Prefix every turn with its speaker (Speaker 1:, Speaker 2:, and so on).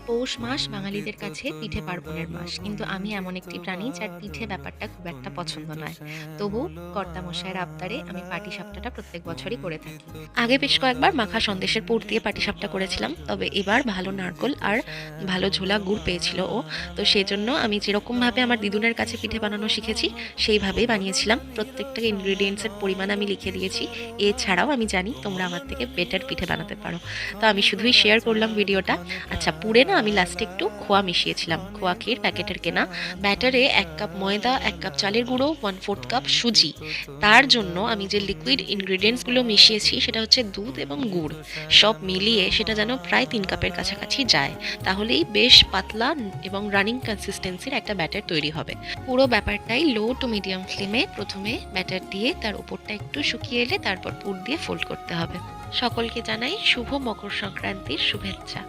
Speaker 1: পৌষ মাস বাঙালিদের কাছে পিঠে পার্বণের মাস, কিন্তু আমি এমন একটি প্রাণী যার পিঠে ব্যাপারটা খুব একটা পছন্দ নয়। তবু কর্তামশাইয়ের আবদারে আমি পাটিসাপটাটা প্রত্যেক বছরই করে থাকি। আগে বেশ কয়েকবার মাখা সন্দেশের পুর দিয়ে পাটিসাপটা করেছিলাম, তবে এবার ভালো নারকোল আর ভালো ঝোলা গুড় পেয়েছিল ও। তো সেজন্য আমি যেরকম ভাবে আমার দিদুনের কাছে পিঠে বানানো শিখেছি সেইভাবেই বানিয়েছিলাম। প্রত্যেকটা ইনগ্রেডিয়েন্টসের পরিমাণ আমি লিখে দিয়েছি। এছাড়াও আমি জানি তোমরা আমার থেকে বেটার পিঠে বানাতে পারো, তো আমি শুধুই শেয়ার করলাম ভিডিওটা। আচ্ছা, পুরে না আমি লাস্টে একটু খোয়া মিশিয়েছিলাম, খোয়া ক্ষীর প্যাকেটের কেনা। ব্যাটারে 1 কাপ ময়দা, 1 কাপ চালের গুঁড়ো, 1/4 কাপ সুজি। তার জন্য আমি যে লিকুইড ইনগ্রিডিয়েন্টসগুলো মিশিয়েছি সেটা হচ্ছে দুধ এবং গুড়। সব মিলিয়ে সেটা যেন প্রায় 3 কাপের কাছাকাছি যায়, তাহলেই বেশ পাতলা এবং রানিং কনসিস্টেন্সির একটা ব্যাটার তৈরি হবে। পুরো ব্যাপারটাই লো টু মিডিয়াম ফ্লেমে প্রথমে ব্যাটার দিয়ে তার উপরটা একটু শুকিয়ে এলে তারপর পুর দিয়ে ফোল্ড করতে হবে। সকলকে জানাই শুভ মকর সংক্রান্তির শুভেচ্ছা।